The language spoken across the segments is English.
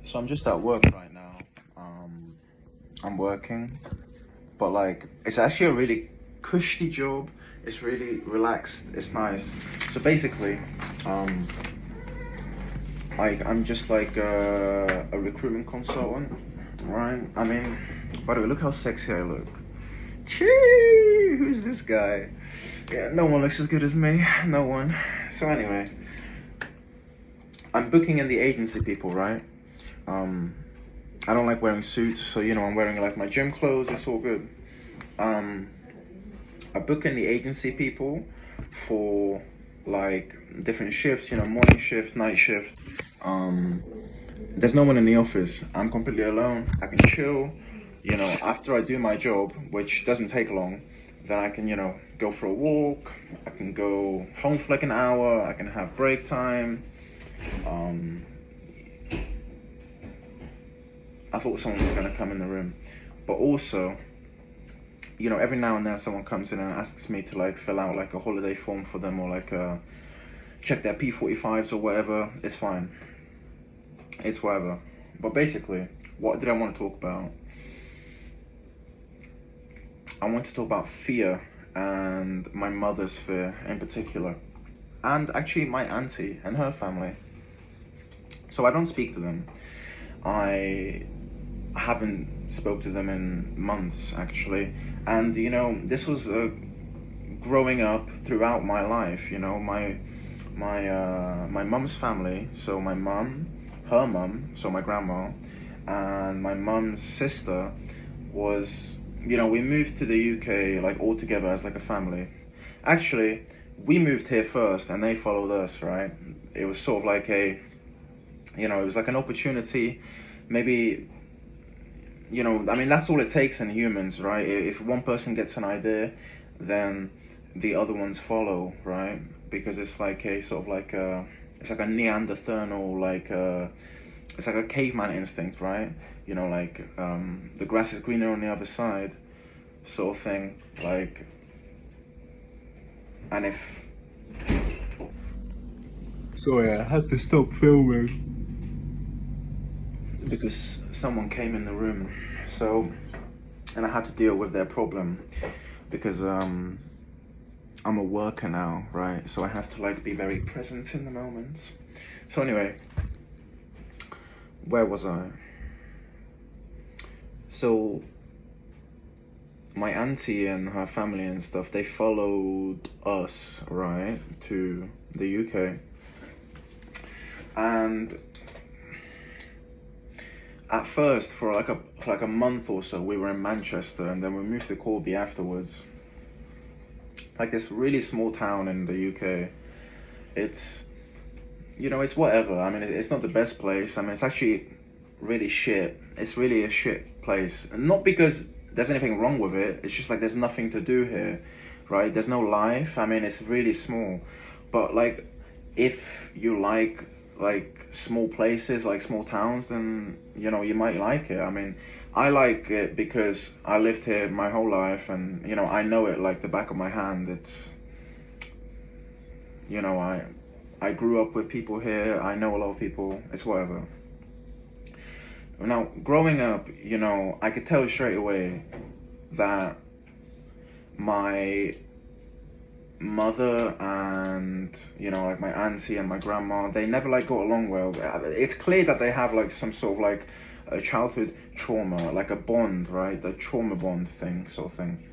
So I'm just at work right now. Um, I'm working, but like it's actually a really cushy job. It's really relaxed. It's nice. So basically, um, I'm just like a recruitment consultant, right? I mean, by the way, look how sexy I look. Chee! Who's this guy? Yeah, no one looks as good as me. No one. So anyway, I'm booking in the agency people, right? Um, I don't like wearing suits, so I'm wearing like my gym clothes. It's all good. Um, I book in the agency people for like different shifts. Morning shift, night shift. Um, there's no one in the office. I'm completely alone. I can chill. After I do my job, which doesn't take long, then I can go for a walk. I can go home for like an hour. I can have break time. Um, I thought someone was gonna come in the room, but also, every now and then someone comes in and asks me to like fill out like a holiday form for them or like check their P45s or whatever. It's fine. It's whatever. But basically, what did I want to talk about? I want to talk about fear and my mother's fear in particular, and actually my auntie and her family. So I don't speak to them. I haven't spoke to them in months actually, and this was growing up throughout my life. My mum's family, so my mum, her mum, so my grandma, and my mum's sister was, we moved to the UK like all together as like a family. Actually, we moved here first and they followed us, right? It was sort of like it was like an opportunity, maybe. I mean, that's all it takes in humans, right? If one person gets an idea, then the other ones follow, right? Because it's like a sort of like it's like a Neanderthal, like it's like a caveman instinct, right? The grass is greener on the other side, sort of thing. Like, and if sorry, I had to stop filming because someone came in the room. So, and I had to deal with their problem because I'm a worker now, right? So I have to like be very present in the moment. So anyway, where was I? So my auntie and her family and stuff, they followed us, right, to the UK. And at first, for like a month or so, we were in Manchester, and then we moved to Corby afterwards. Like this really small town in the UK. It's it's whatever. I mean, it's not the best place. I mean, it's actually really shit. It's really a shit place, and not because there's anything wrong with it. It's just like there's nothing to do here, right? There's no life. I mean, it's really small, but like if you like small places, like small towns, then you might like it. I mean, I like it because I lived here my whole life, and I know it like the back of my hand. It's I grew up with people here. I know a lot of people. It's whatever. Now, growing up, I could tell straight away that my mother and like my auntie and my grandma, they never like got along well. It's clear that they have like some sort of like a childhood trauma, like a bond, right? The trauma bond thing, sort of thing.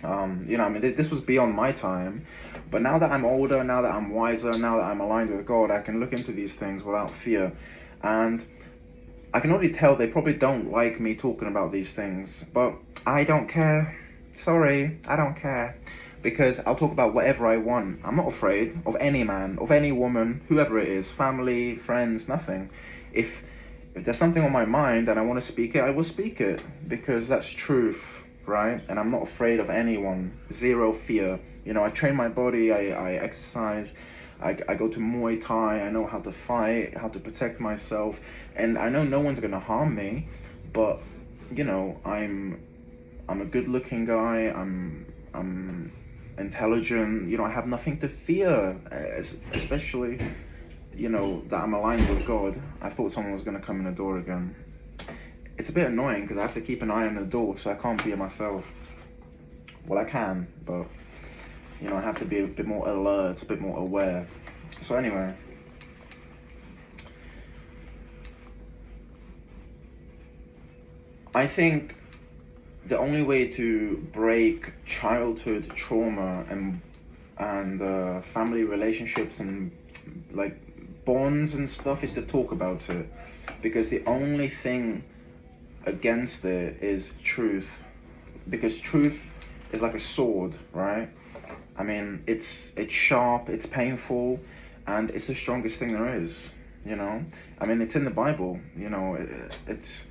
I mean, this was beyond my time, but now that I'm older, now that I'm wiser, now that I'm aligned with God, I can look into these things without fear. And I can already tell they probably don't like me talking about these things, but I don't care. Sorry, I don't care. Because I'll talk about whatever I want. I'm not afraid of any man, of any woman, whoever it is, family, friends, nothing. If there's something on my mind and I want to speak it, I will speak it, because that's truth, right? And I'm not afraid of anyone. Zero fear. I train my body, I exercise, I go to Muay Thai, I know how to fight, how to protect myself, and I know no one's gonna harm me, but I'm a good looking guy, I'm intelligent, I have nothing to fear, especially that I'm aligned with God, I thought someone was going to come in the door again. It's a bit annoying because I have to keep an eye on the door, so I can't be myself. Well, I can, but I have to be a bit more alert, a bit more aware. So anyway, I think the only way to break childhood trauma and family relationships and like bonds and stuff is to talk about it, because the only thing against it is truth, because truth is like a sword, right? I mean, it's sharp, it's painful, and it's the strongest thing there is. I mean, it's in the Bible. It's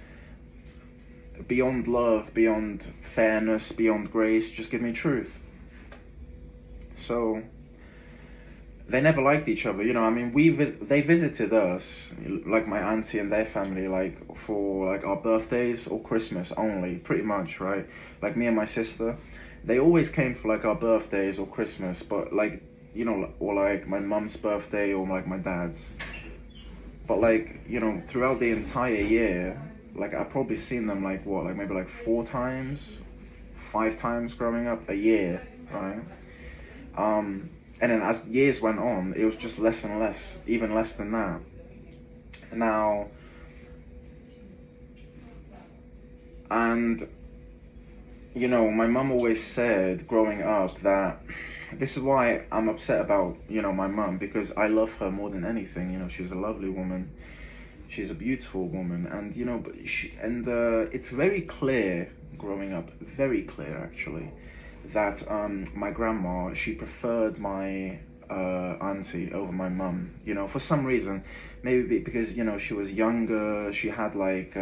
beyond love, beyond fairness, beyond grace. Just give me truth. So they never liked each other. I mean, they visited us, like my auntie and their family, like for like our birthdays or Christmas only, pretty much, right? Like me and my sister, they always came for like our birthdays or Christmas, but like, or like my mum's birthday or like my dad's. But like, throughout the entire year, like I've probably seen them like maybe like 4 times, 5 times growing up a year, right? And then as years went on, it was just less and less, even less than that. Now, and my mum always said growing up that this is why I'm upset about, my mum, because I love her more than anything. She's a lovely woman. She's a beautiful woman. And, but it's very clear growing up, very clear actually, that my grandma, she preferred my auntie over my mum, for some reason. Maybe because, she was younger, she had like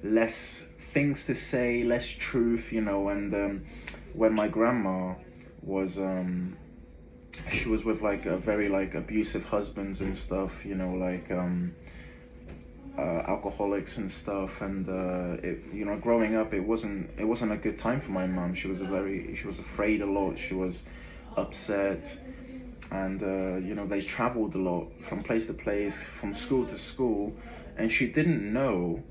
less things to say, less truth, and when my grandma was she was with like a very like abusive husbands and stuff, like alcoholics and stuff, and growing up, it wasn't a good time for my mum. She was afraid a lot, she was upset, and they traveled a lot from place to place, from school to school, and she didn't know,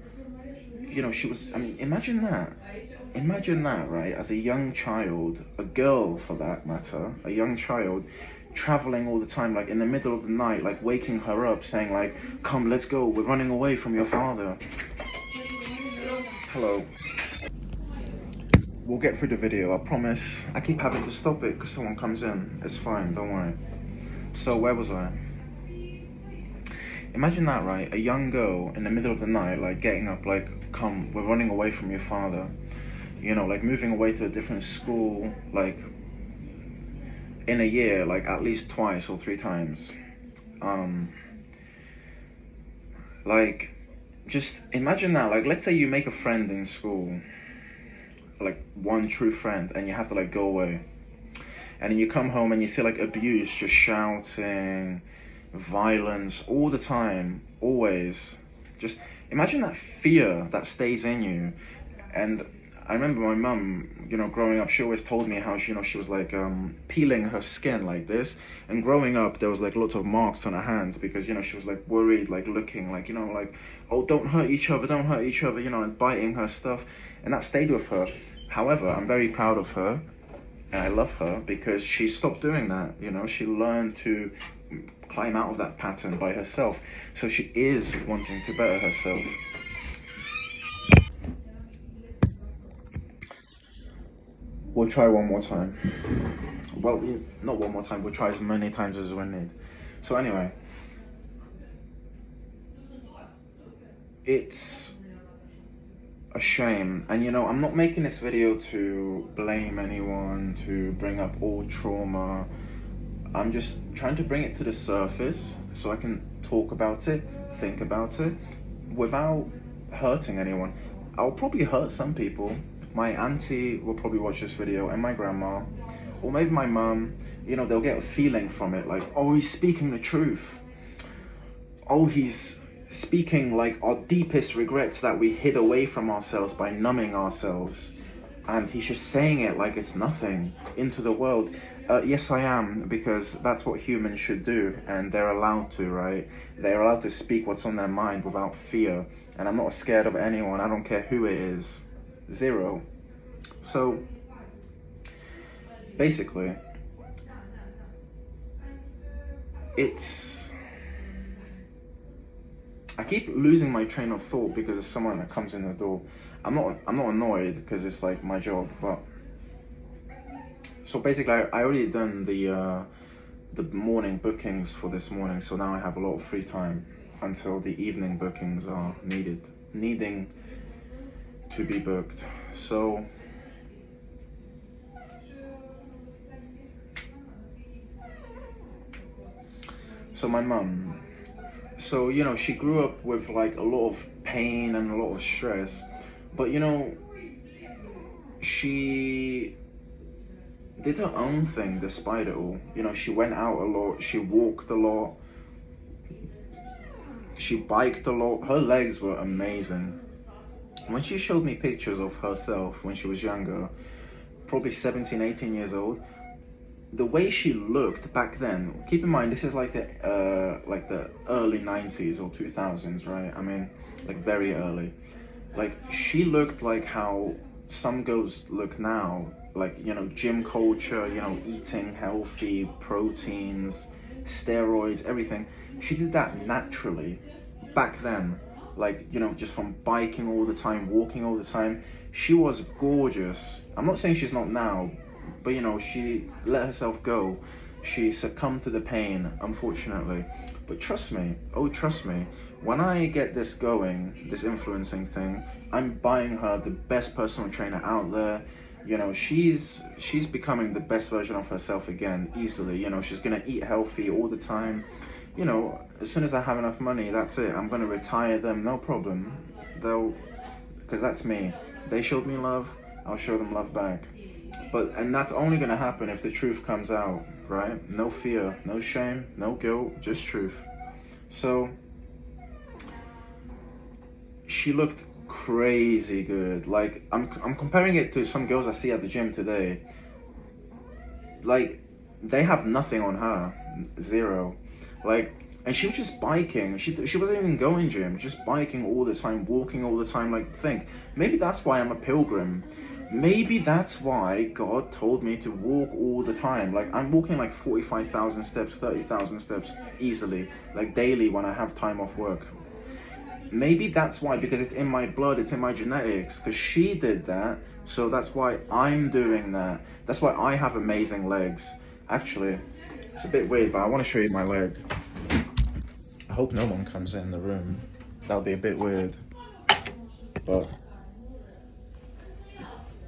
she was, I mean, imagine that, right? As a young child, a girl for that matter, a young child, traveling all the time, like in the middle of the night, like waking her up, saying like, come, let's go, we're running away from your father. Hello. We'll get through the video, I promise. I keep having to stop it because someone comes in. It's fine, don't worry. So where was I? Imagine that, right? A young girl in the middle of the night, like getting up, like, come, we're running away from your father. Like moving away to a different school, like in a year, like at least 2 or 3 times. Like, just imagine that. Like, let's say you make a friend in school, like one true friend, and you have to like go away, and then you come home and you see like abuse, just shouting, violence all the time, always. Just imagine that fear that stays in you. And I remember my mum, growing up, she always told me how she was like peeling her skin like this. And growing up, there was like lots of marks on her hands because, she was like worried, like looking like, like, oh, don't hurt each other, and biting her stuff. And that stayed with her. However, I'm very proud of her and I love her because she stopped doing that. She learned to climb out of that pattern by herself. So she is wanting to better herself. We'll try one more time. Well, not one more time, we'll try as many times as we need. So anyway, it's a shame. And I'm not making this video to blame anyone, to bring up old trauma. I'm just trying to bring it to the surface so I can talk about it, think about it, without hurting anyone. I'll probably hurt some people. My auntie will probably watch this video, and my grandma, or maybe my mum. They'll get a feeling from it, like, oh, he's speaking the truth. Oh, he's speaking like our deepest regrets that we hid away from ourselves by numbing ourselves. And he's just saying it like it's nothing into the world. Yes, I am, because that's what humans should do, and they're allowed to, right? They're allowed to speak what's on their mind without fear, and I'm not scared of anyone. I don't care who it is. Zero. So, basically, it's... I keep losing my train of thought because of someone that comes in the door. I'm not annoyed because it's like my job, but... So basically, I already done the morning bookings for this morning, so now I have a lot of free time until the evening bookings are needing to be booked. So my mum, so she grew up with like a lot of pain and a lot of stress, but she did her own thing despite it all. She went out a lot, she walked a lot, she biked a lot. Her legs were amazing. When she showed me pictures of herself when she was younger, probably 17, 18 years old, the way she looked back then, keep in mind, this is like the early 90s or 2000s, right? I mean, like very early. Like, she looked like how some girls look now, like, gym culture, eating healthy, proteins, steroids, everything. She did that naturally back then, like, just from biking all the time, walking all the time. She was gorgeous. I'm not saying she's not now, but she let herself go. She succumbed to the pain, unfortunately. But trust me, when I get this going, this influencing thing, I'm buying her the best personal trainer out there. She's becoming the best version of herself again, easily. She's gonna eat healthy all the time. As soon as I have enough money, that's it. I'm gonna retire them, no problem. Because that's me. They showed me love, I'll show them love back. And that's only gonna happen if the truth comes out, right? No fear, no shame, no guilt, just truth. So she looked crazy good. Like, I'm comparing it to some girls I see at the gym today. Like, they have nothing on her, zero. Like, and she was just biking. She wasn't even going gym, just biking all the time, walking all the time. Like, think, maybe that's why I'm a pilgrim. Maybe that's why God told me to walk all the time. Like, I'm walking like 45,000 steps, 30,000 steps easily, like daily when I have time off work. Maybe that's why, because it's in my blood, it's in my genetics, because she did that, so that's why I'm doing that. That's why I have amazing legs. Actually, it's a bit weird, but I want to show you my leg. I hope no one comes in the room. That'll be a bit weird. But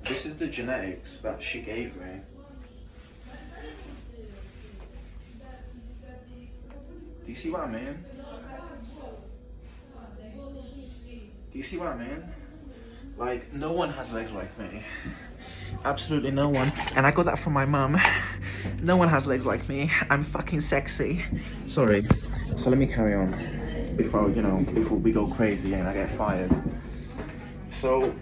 this is the genetics that she gave me. Do you see what I mean? Do you see what I mean? Like, no one has legs like me. Absolutely no one. And I got that from my mum. No one has legs like me. I'm fucking sexy. Sorry. So let me carry on before we go crazy and I get fired. So,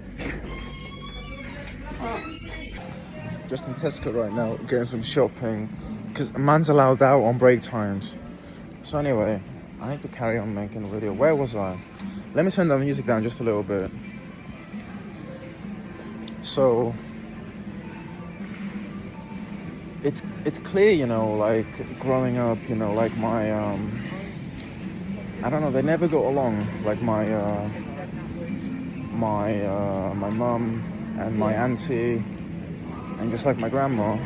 just in Tesco right now, getting some shopping, because a man's allowed out on break times. So anyway, I need to carry on making a video. Where was I? Let me turn the music down just a little bit. So it's clear, like growing up, like my I don't know, they never got along. Like my mum and my auntie, and just like my grandma.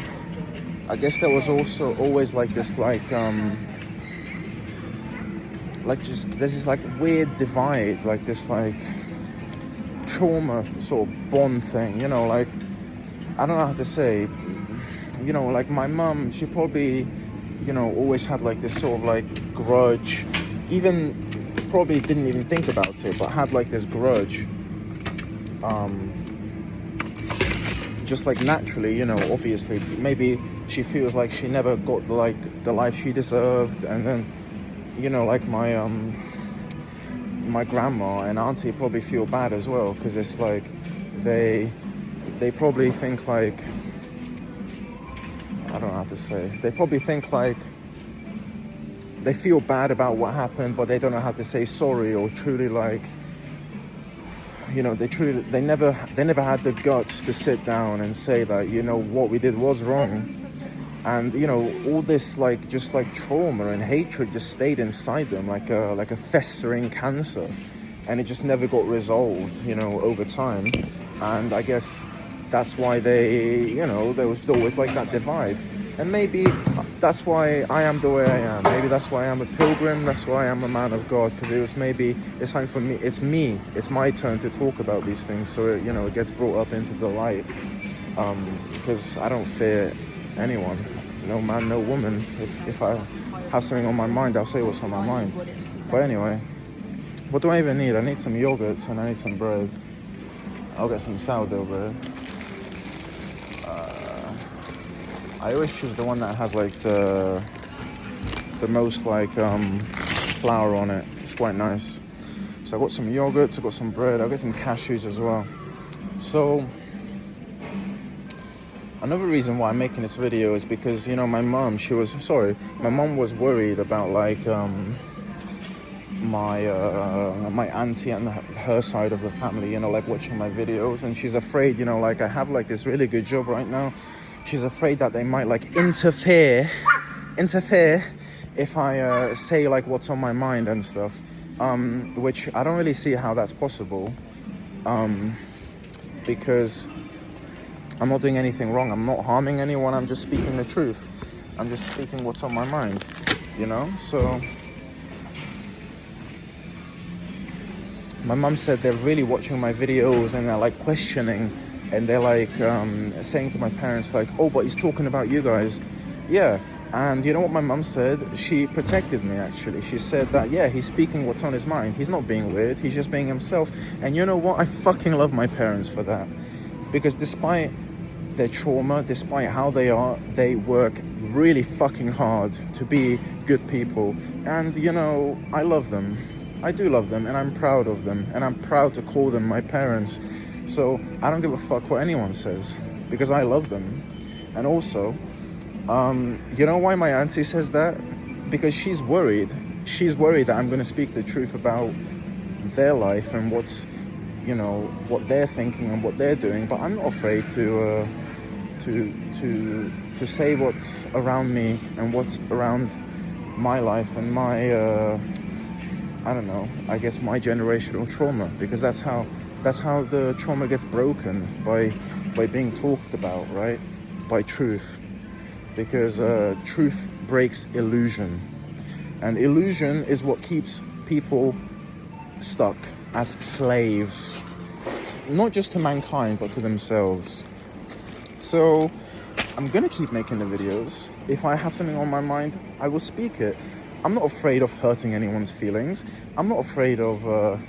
I guess there was also always like this just there's this like weird divide, like this like trauma sort of bond thing, like, I don't know how to say, like my mum, she probably, always had like this sort of like grudge, even probably didn't even think about it, but had like this grudge, just like naturally, obviously, maybe she feels like she never got the life she deserved, and then, like my grandma and auntie probably feel bad as well, because it's like they probably think like I don't know how to say. They probably think like they feel bad about what happened, but they don't know how to say sorry, or truly like, you know, they never had the guts to sit down and say that, you know, what we did was wrong. And, you know, all this like just like trauma and hatred just stayed inside them like a festering cancer, and it just never got resolved, you know, over time. And I guess that's why they, you know, there was always like that divide. And maybe that's why I am the way I am. Maybe that's why I'm a pilgrim. That's why I'm a man of God. Because it's time for me. It's my turn to talk about these things. So, you know, it gets brought up into the light. Because I don't fear anyone. No man, no woman. If I have something on my mind, I'll say what's on my mind. But anyway, what do I even need? I need some yogurts and I need some bread. I'll get some sourdough bread. I always choose the one that has like the most like flour on it. It's quite nice. So I got some yogurts, I got some bread, I'll get some cashews as well. So another reason why I'm making this video is because, you know, my mom was worried about like my auntie and her side of the family, you know, like watching my videos, and she's afraid, you know, like I have like this really good job right now. She's afraid that they might like interfere if I say like what's on my mind and stuff, which I don't really see how that's possible, because I'm not doing anything wrong. I'm not harming anyone. I'm just speaking the truth. I'm just speaking what's on my mind, you know. So my mum said they're really watching my videos and they're like questioning. And they're like saying to my parents like, oh, but he's talking about you guys. Yeah. And you know what my mum said? She protected me, actually. She said that, yeah, he's speaking what's on his mind. He's not being weird. He's just being himself. And you know what? I fucking love my parents for that. Because despite their trauma, despite how they are, they work really fucking hard to be good people. And, you know, I love them. I do love them. And I'm proud of them. And I'm proud to call them my parents. So I don't give a fuck what anyone says, because I love them. And also, you know why my auntie says that? Because she's worried. She's worried that I'm going to speak the truth about their life and what's, you know, what they're thinking and what they're doing. But I'm not afraid to say what's around me and what's around my life and my, I don't know, I guess my generational trauma, because that's how the trauma gets broken, by being talked about, right? By truth. Because truth breaks illusion. And illusion is what keeps people stuck as slaves. Not just to mankind, but to themselves. So I'm gonna keep making the videos. If I have something on my mind, I will speak it. I'm not afraid of hurting anyone's feelings. I'm not afraid of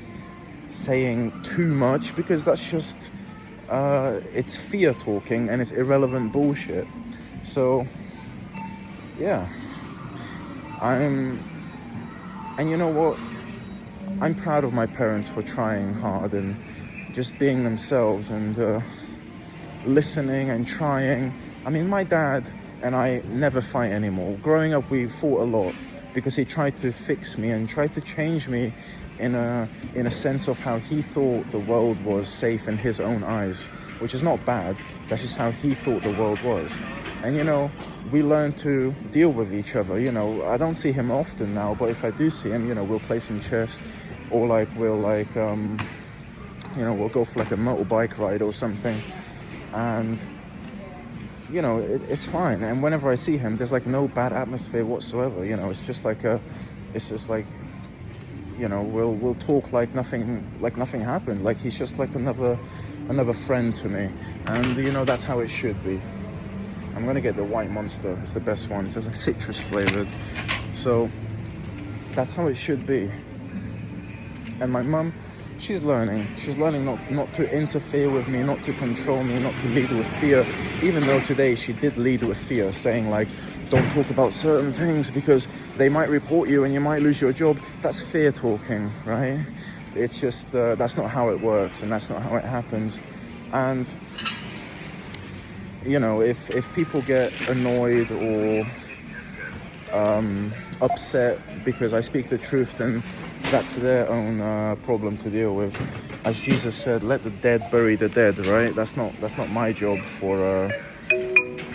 saying too much, because that's just it's fear talking and it's irrelevant bullshit. So yeah, and you know what, I'm proud of my parents for trying hard and just being themselves and listening and trying. I mean, my dad and I never fight anymore. Growing up, we fought a lot because he tried to fix me and tried to change me in a sense of how he thought the world was safe in his own eyes, which is not bad. That's just how he thought the world was. And, you know, we learned to deal with each other. You know, I don't see him often now, but if I do see him, you know, we'll play some chess, or like we'll like you know, we'll go for like a motorbike ride or something, and you know, it's fine. And whenever I see him, there's like no bad atmosphere whatsoever. You know, it's just like you know, we'll talk like nothing happened. Like he's just like another friend to me. And you know, that's how it should be. I'm gonna get the white Monster. It's the best one. It's like citrus flavored. So that's how it should be. And my mum, she's learning not to interfere with me, not to control me, not to lead with fear. Even though today she did lead with fear, saying like, don't talk about certain things because they might report you and you might lose your job. That's fear talking, right? It's just, that's not how it works, and that's not how it happens. And you know, if people get annoyed or upset because I speak the truth, then that's their own problem to deal with. As Jesus said, let the dead bury the dead, right? That's not my job for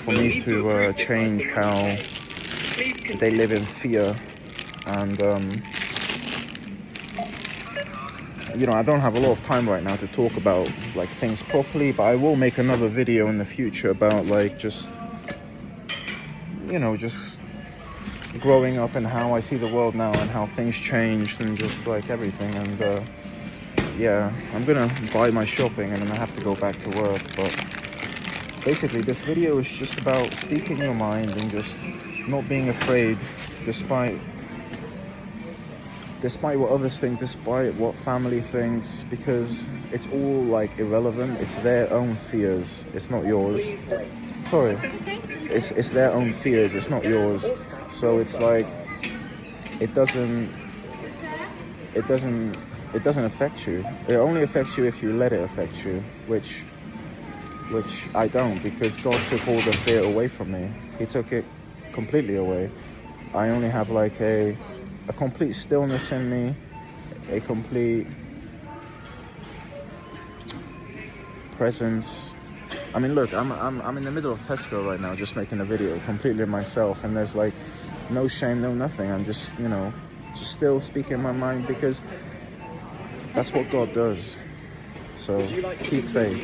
me to change how they live in fear. And you know, I don't have a lot of time right now to talk about like things properly, but I will make another video in the future about like just, you know, just growing up and how I see the world now and how things changed and just like everything. And yeah, I'm gonna buy my shopping and then I have to go back to work. But basically this video is just about speaking your mind and just not being afraid despite what others think, despite what family thinks, because it's all like irrelevant. It's their own fears, it's not yours. Sorry, it's their own fears, it's not yours. So it's like it doesn't affect you. It only affects you if you let it affect you, which I don't, because God took all the fear away from me. He took it completely away. I only have like a complete stillness in me, a complete presence. I mean, look, I'm in the middle of Tesco right now, just making a video completely myself, and there's like no shame, no nothing. I'm just, you know, just still speaking my mind, because that's what God does. So keep faith.